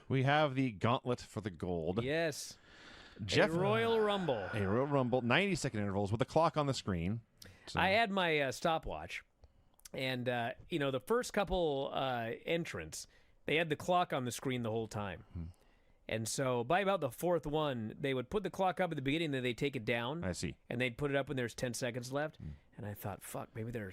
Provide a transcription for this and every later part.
we have the gauntlet for the gold. Yes. Jeff, a Royal Rumble. A Royal Rumble, 90-second intervals with the clock on the screen. So. I had my stopwatch, and the first couple entrants, they had the clock on the screen the whole time. And so by about the fourth one, they would put the clock up at the beginning, then they'd take it down. I see. And they'd put it up when there's 10 seconds left. And I thought, fuck, maybe they're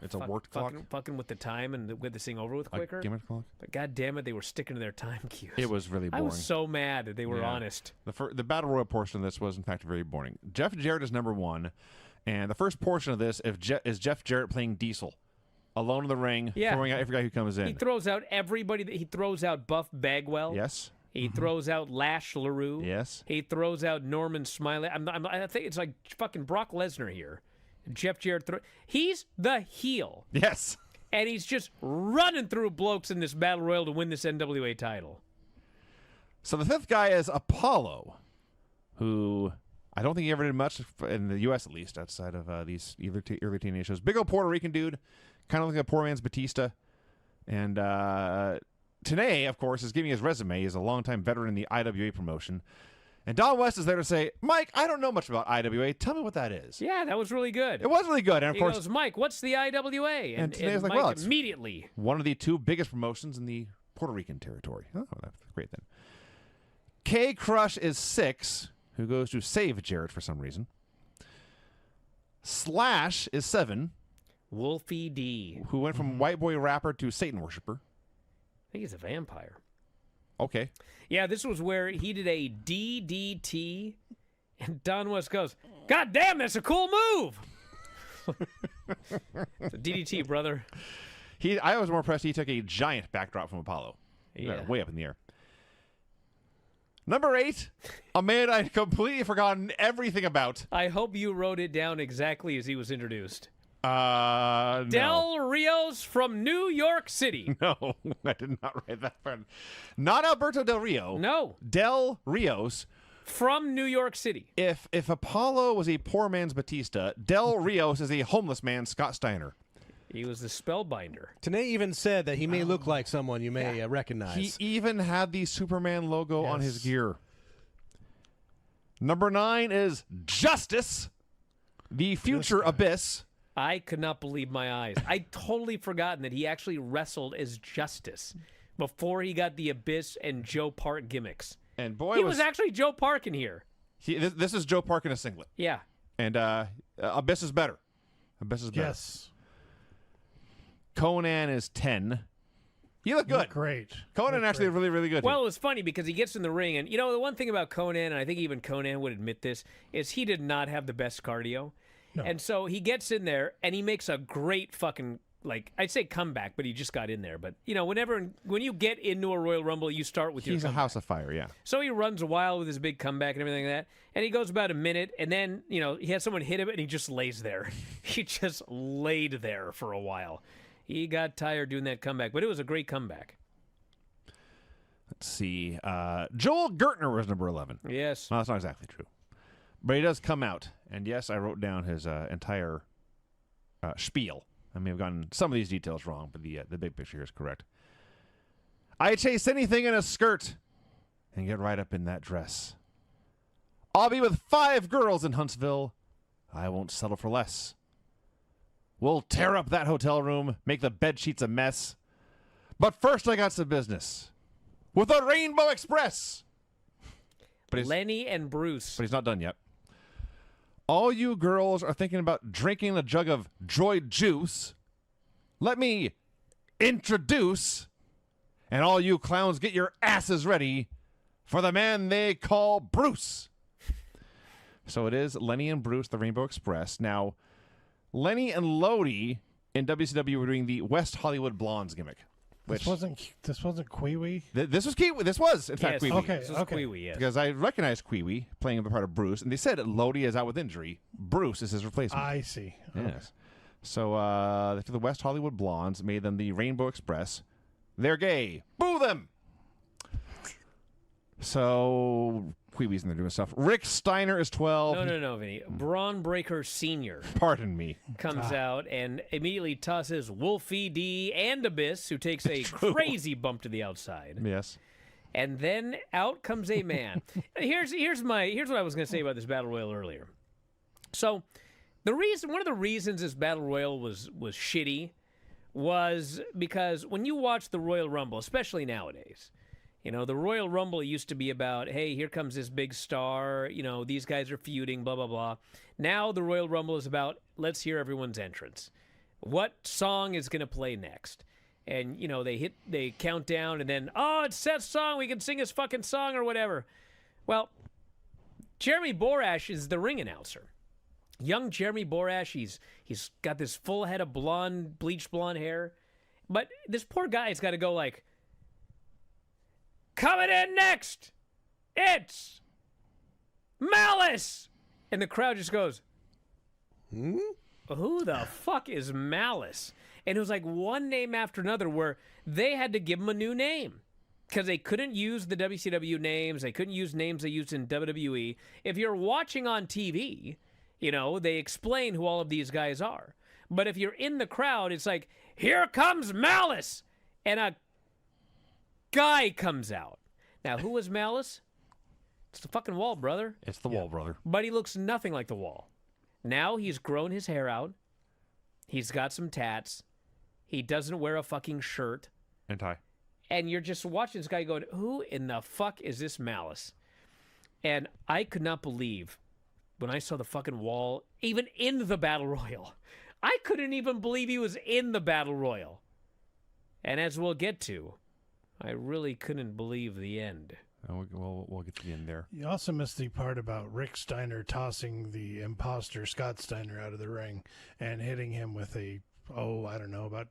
it's a worked clock. Fucking with the time and get this thing over with quicker. A gimmick clock. But God damn it, they were sticking to their time cues. It was really boring. I was so mad that they were honest. The Battle Royal portion of this was, in fact, very boring. Jeff Jarrett is number one. And the first portion of this is Jeff Jarrett playing Diesel. Alone in the ring, throwing out every guy who comes in. He throws out everybody. He throws out Buff Bagwell. Yes. He throws out Lash LaRue. Yes. He throws out Norman Smiley. I think it's like fucking Brock Lesnar here. Jeff Jarrett. He's the heel. Yes. And he's just running through blokes in this Battle Royal to win this NWA title. So the fifth guy is Apollo, who I don't think he ever did much in the U.S. at least, outside of these early TNA shows. Big old Puerto Rican dude. Kind of like a poor man's Batista. And Tenay, of course, is giving his resume. He's a longtime veteran in the IWA promotion. And Don West is there to say, Mike, I don't know much about IWA. Tell me what that is. Yeah, that was really good. It was really good. And of course, goes, Mike, what's the IWA? And Tenay's like, Mike well, it's immediately. one of the two biggest promotions in the Puerto Rican territory. Oh, that's great then. K Crush is 6, who goes to save Jarrett for some reason. Slash is 7. Wolfie D. Who went from white boy rapper to Satan worshiper. I think he's a vampire. Okay. Yeah, this was where he did a DDT, and Don West goes, God damn, that's a cool move. It's a DDT, brother. I was more impressed he took a giant backdrop from Apollo. Yeah. Way up in the air. Number 8, a man I'd completely forgotten everything about. I hope you wrote it down exactly as he was introduced. No. Del Rios from New York City. No, I did not write that part. Not Alberto Del Rio. No. Del Rios. From New York City. If Apollo was a poor man's Batista, Del Rios is a homeless man's Scott Steiner. He was the spellbinder. Tenay even said that he may look like someone you may recognize. He even had the Superman logo on his gear. Number 9 is Justice, the future Abyss. I could not believe my eyes. I'd totally forgotten that he actually wrestled as Justice before he got the Abyss and Joe Park gimmicks. And boy, he was actually Joe Park in here. This is Joe Park in a singlet. Yeah. And Abyss is better. Abyss is better. Yes. Conan is 10. He looked good. Great. Conan actually really, really good. Well, it was funny because he gets in the ring, and the one thing about Conan, and I think even Conan would admit this, is he did not have the best cardio. No. And so he gets in there, and he makes a great fucking, I'd say comeback, but he just got in there. But, when you get into a Royal Rumble, you start with your He's comeback. a house of fire, yeah. So he runs a while with his big comeback and everything like that, and he goes about a minute, and then, he has someone hit him, and he just lays there. He just laid there for a while. He got tired doing that comeback, but it was a great comeback. Let's see. Joel Gertner was number 11. Yes. Well, that's not exactly true. But he does come out. And yes, I wrote down his entire spiel. I may have gotten some of these details wrong, but the big picture here is correct. I chase anything in a skirt and get right up in that dress. I'll be with 5 girls in Huntsville. I won't settle for less. We'll tear up that hotel room, make the bed sheets a mess. But first I got some business with the Rainbow Express. Lenny and Bruce. But he's not done yet. All you girls are thinking about drinking a jug of droid juice. Let me introduce, and all you clowns get your asses ready for the man they call Bruce. So it is Lenny and Bruce, the Rainbow Express. Now, Lenny and Lodi in WCW were doing the West Hollywood Blondes gimmick. This wasn't Kwee-Wee? This was Kiwi. This was, in fact, Kwee-Wee. Okay, This was Kwee-Wee, yes. Because I recognized Kwee-Wee playing the part of Bruce, and they said Lodi is out with injury. Bruce is his replacement. I see. Yes. Okay. So they took the West Hollywood Blondes, made them the Rainbow Express. They're gay. Boo them! So Queeby's in there doing stuff. Rick Steiner is 12. No, Vinny. Braun Breaker Sr. Pardon me. comes out and immediately tosses Wolfie D and Abyss, who takes a crazy bump to the outside. Yes. And then out comes a man. Here's what I was going to say about this battle royal earlier. So, one of the reasons this battle royal was shitty was because when you watch the Royal Rumble, especially nowadays, the Royal Rumble used to be about, hey, here comes this big star, these guys are feuding, blah, blah, blah. Now the Royal Rumble is about, let's hear everyone's entrance. What song is going to play next? And, they count down, and then, oh, it's Seth's song, we can sing his fucking song or whatever. Well, Jeremy Borash is the ring announcer. Young Jeremy Borash, he's got this full head of bleached blonde hair. But this poor guy's got to go like, coming in next, it's Malice! And the crowd just goes, who the fuck is Malice? And it was like one name after another where they had to give him a new name because they couldn't use the WCW names. They couldn't use names they used in WWE. If you're watching on TV, they explain who all of these guys are. But if you're in the crowd, it's like, here comes Malice! And a guy comes out. Now, who was Malice? It's the fucking Wall, brother. It's the Wall, brother. But he looks nothing like the Wall. Now he's grown his hair out. He's got some tats. He doesn't wear a fucking shirt. And tie. And you're just watching this guy going, who in the fuck is this Malice? And I could not believe when I saw the fucking Wall, even in the Battle Royal. I couldn't even believe he was in the Battle Royal. And as we'll get to, I really couldn't believe the end. We'll get to the end there. You also missed the part about Rick Steiner tossing the imposter Scott Steiner out of the ring and hitting him with about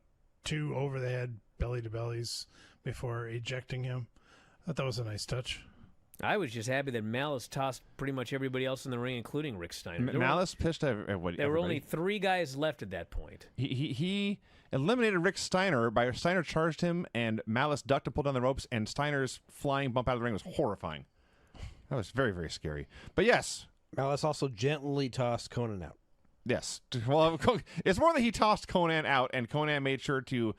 2 over-the-head belly-to-bellies before ejecting him. I thought that was a nice touch. I was just happy that Malice tossed pretty much everybody else in the ring, including Rick Steiner. Malice pitched everybody. There were only 3 guys left at that point. He eliminated Rick Steiner by Steiner charged him, and Malice ducked and pulled down the ropes, and Steiner's flying bump out of the ring was horrifying. That was very, very scary. But yes. Malice also gently tossed Conan out. Yes. Well, it's more that he tossed Conan out, and Conan made sure to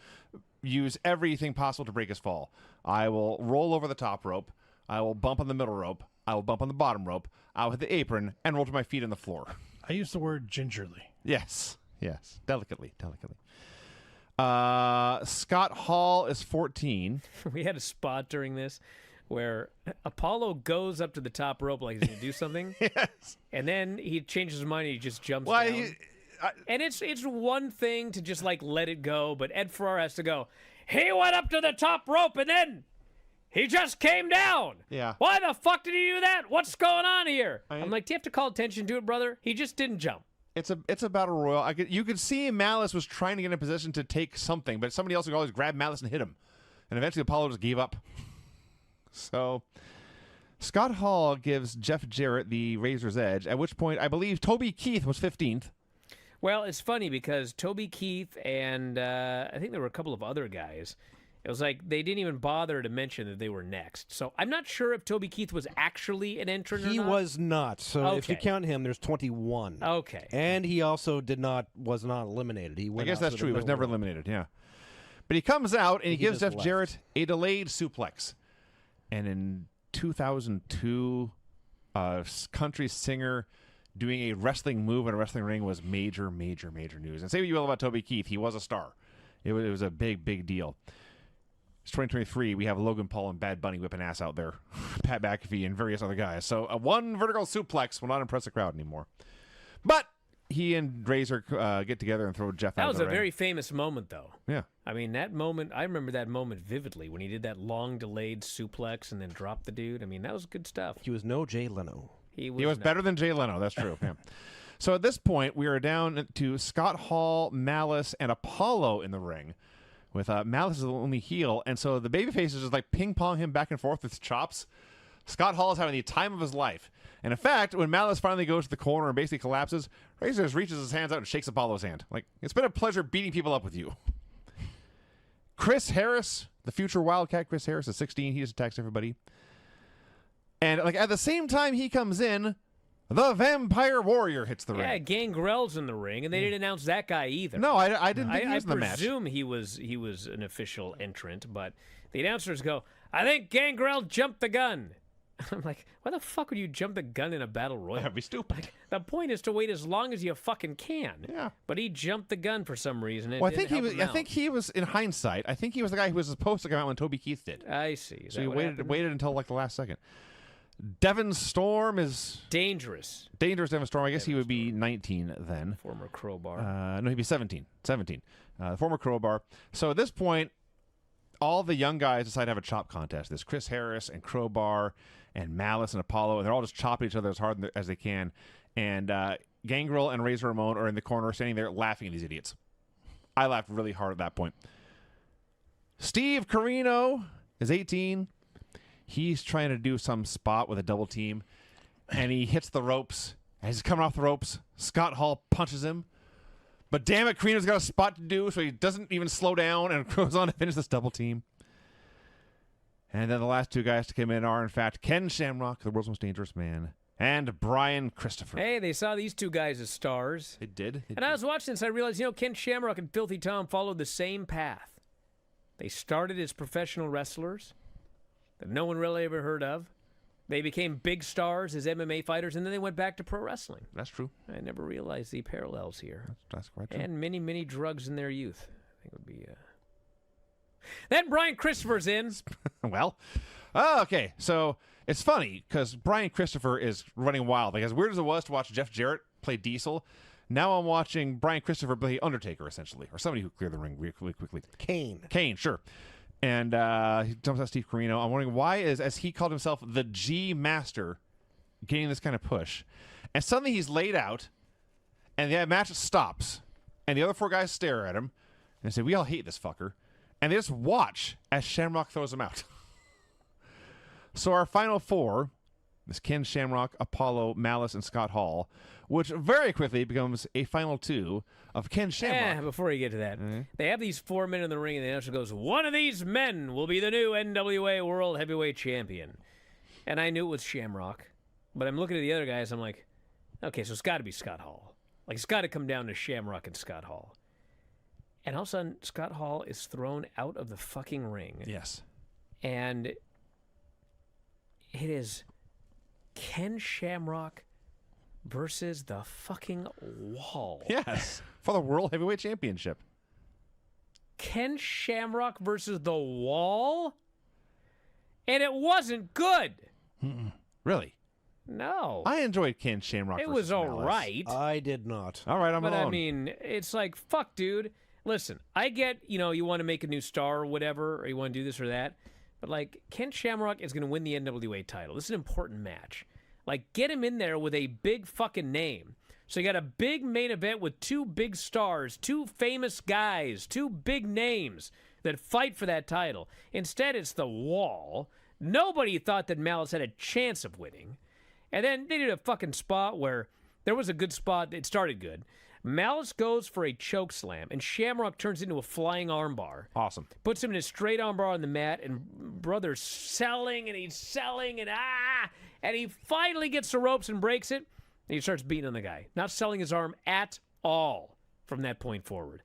use everything possible to break his fall. I will roll over the top rope. I will bump on the middle rope. I will bump on the bottom rope. I'll hit the apron and roll to my feet on the floor. I use the word gingerly. Yes. Delicately. Scott Hall is 14. We had a spot during this where Apollo goes up to the top rope like he's going to do something. Yes. And then he changes his mind and he just jumps down. And it's one thing to just like let it go, but Ed Ferrara has to go, he went up to the top rope and then he just came down. Yeah. Why the fuck did he do that? What's going on here? I'm like, do you have to call attention to it, brother? He just didn't jump. It's a battle royal. You could see Malice was trying to get in a position to take something, but somebody else would always grab Malice and hit him. And eventually Apollo just gave up. So Scott Hall gives Jeff Jarrett the Razor's Edge, at which point I believe Toby Keith was 15th. Well, it's funny because Toby Keith and I think there were a couple of other guys. It was like they didn't even bother to mention that they were next. So I'm not sure if Toby Keith was actually an entrant or not. He was not. So if you count him, there's 21. Okay. And he also was not eliminated. He went I guess out that's to the true. He was middle never rope. eliminated, yeah. But he comes out and he gives just Jeff left. Jarrett a delayed suplex. And in 2002, a country singer doing a wrestling move in a wrestling ring was major, major, major news. And say what you will about Toby Keith, he was a star. It was a big, big deal. It's 2023. We have Logan Paul and Bad Bunny whipping ass out there. Pat McAfee and various other guys. So one vertical suplex will not impress the crowd anymore. But he and Razor get together and throw Jeff out That of was the a ring. very famous moment, though. Yeah. I mean, that moment, I remember that moment vividly when he did that long delayed suplex and then dropped the dude. I mean, that was good stuff. He was no Jay Leno. He was better than Jay Leno. That's true. Yeah. So at this point, we are down to Scott Hall, Malice, and Apollo in the ring. With Malice is the only heel, and so the babyface is just like ping-pong him back and forth with chops. Scott Hall is having the time of his life. And in fact, when Malice finally goes to the corner and basically collapses, Razor just reaches his hands out and shakes Apollo's hand. Like, it's been a pleasure beating people up with you. Chris Harris, the future Wildcat Chris Harris is 16. He just attacks everybody. And like at the same time he comes in, the Vampire Warrior hits the Yeah, ring. Gangrel's in the ring, and they didn't announce that guy either. No, I didn't think he I was in the match. presume he was an official entrant, but the announcers go, I think Gangrel jumped the gun. I'm like, why the fuck would you jump the gun in a battle royal? That'd be stupid. The point is to wait as long as you fucking can. Yeah. But he jumped the gun for some reason. Well, I think he was in hindsight. I think he was the guy who was supposed to come out when Toby Keith did. I see. Is So that he what happened? waited until like the last second. Devon Storm is Dangerous. Devon Storm. I guess he would be 19 then. Former Crowbar. No, he'd be 17. Former Crowbar. So at this point, all the young guys decide to have a chop contest. There's Chris Harris and Crowbar and Malice and Apollo, and they're all just chopping each other as hard as they can. And Gangrel and Razor Ramon are in the corner standing there laughing at these idiots. I laughed really hard at that point. Steve Corino is 18. He's trying to do some spot with a double team, and he hits the ropes. As he's coming off the ropes, Scott Hall punches him. But damn it, Corino's got a spot to do, so he doesn't even slow down and goes on to finish this double team. And then the last two guys to come in are, in fact, Ken Shamrock, the world's most dangerous man, and Brian Christopher. Hey, they saw these two guys as stars. They did. And I was watching this, I realized, Ken Shamrock and Filthy Tom followed the same path. They started as professional wrestlers that no one really ever heard of. They became big stars as MMA fighters, and then they went back to pro wrestling. That's true. I never realized the parallels here. That's quite true. And many, many drugs in their youth. I think it would be... Then Brian Christopher's in. Well, okay. So it's funny because Brian Christopher is running wild. Like, as weird as it was to watch Jeff Jarrett play Diesel, now I'm watching Brian Christopher play Undertaker, essentially, or somebody who cleared the ring really quickly. Kane, sure. And he jumps out Steve Corino. I'm wondering why is, as he called himself, the G Master, getting this kind of push. And suddenly he's laid out, and the match stops. And the other four guys stare at him and say, we all hate this fucker. And they just watch as Shamrock throws him out. So our final four is Ken Shamrock, Apollo, Malice, and Scott Hall, which very quickly becomes a final two of Ken Shamrock. Before you get to that, they have these 4 men in the ring, and the announcer goes, one of these men will be the new NWA World Heavyweight Champion. And I knew it was Shamrock, but I'm looking at the other guys, I'm like, okay, so it's got to be Scott Hall. Like, it's got to come down to Shamrock and Scott Hall. And all of a sudden, Scott Hall is thrown out of the fucking ring. Yes. And it is Ken Shamrock versus the fucking Wall. Yes. For the World Heavyweight Championship. Ken Shamrock versus the Wall? And it wasn't good. Really? No. I enjoyed Ken Shamrock. It versus was all Malice. right. I did not. All right, I'm But alone. I mean, it's like, fuck, dude. Listen, I get, you want to make a new star or whatever, or you want to do this or that. But, like, Ken Shamrock is going to win the NWA title. This is an important match. Like, get him in there with a big fucking name. So you got a big main event with two big stars, two famous guys, two big names that fight for that title. Instead, it's the Wall. Nobody thought that Malice had a chance of winning. And then they did a fucking spot where there was a good spot. It started good. Malice goes for a choke slam, and Shamrock turns into a flying armbar. Awesome. Puts him in a straight armbar on the mat, and brother's selling, and he's selling, and and he finally gets the ropes and breaks it, and he starts beating on the guy. Not selling his arm at all from that point forward.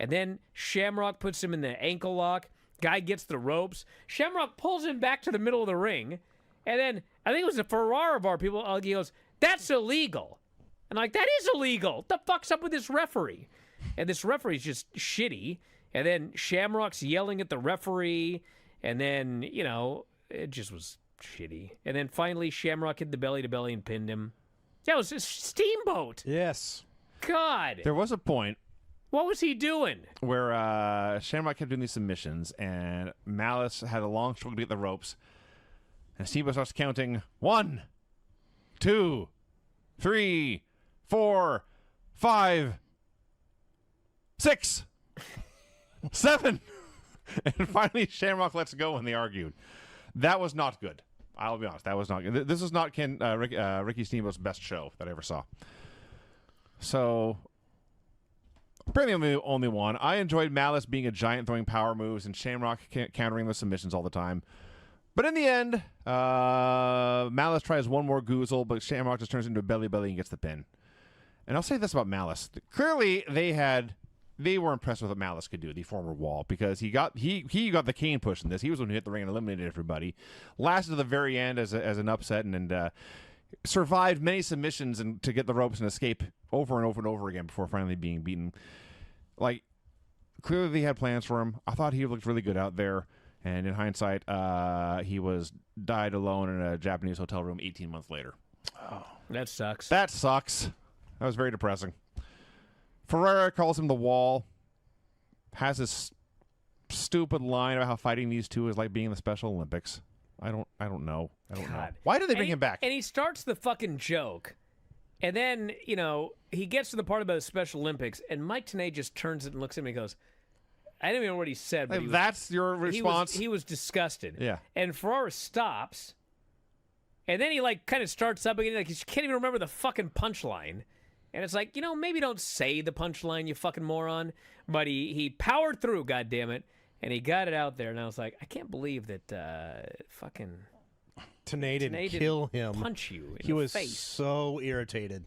And then Shamrock puts him in the ankle lock. Guy gets the ropes. Shamrock pulls him back to the middle of the ring, and then I think it was the Ferrara bar people. He goes, "That's illegal." And like, that is illegal. What the fuck's up with this referee? And this referee's just shitty. And then Shamrock's yelling at the referee. And then, it just was shitty. And then finally, Shamrock hit the belly-to-belly and pinned him. That was a steamboat. Yes. God. There was a point What was he doing? where Shamrock kept doing these submissions, and Malice had a long struggle to get the ropes. And Steamboat starts counting 1, 2, 3, 4, 5, 6, 7. And finally, Shamrock lets go, and they argued. That was not good. I'll be honest. That was not good. This was not Ricky Steamboat's best show that I ever saw. So, apparently only one. I enjoyed Malice being a giant throwing power moves and Shamrock countering the submissions all the time. But in the end, Malice tries one more goozle, but Shamrock just turns into a belly and gets the pin. And I'll say this about Malice. Clearly, they were impressed with what Malice could do, the former Wall, because he got the cane push in this. He was the one who hit the ring and eliminated everybody. Lasted to the very end as an upset and survived many submissions and to get the ropes and escape over and over and over again before finally being beaten. Like, clearly they had plans for him. I thought he looked really good out there. And in hindsight, he died alone in a Japanese hotel room 18 months later. Oh, that sucks. That sucks. That was very depressing. Ferreira calls him the Wall. Has this stupid line about how fighting these two is like being in the Special Olympics. I don't know. Why did they bring him back? And he starts the fucking joke. And then, he gets to the part about the Special Olympics, and Mike Tenay just turns it and looks at me and goes, I don't even know what he said. But that's your response? He was disgusted. Yeah. And Ferrara stops, and then he, kind of starts up again. Like, he can't even remember the fucking punchline. And it's like, maybe don't say the punchline, you fucking moron. But he powered through, goddammit, and he got it out there. And I was like, I can't believe that fucking Tenay didn't kill him. Punch you in he the was face. so irritated.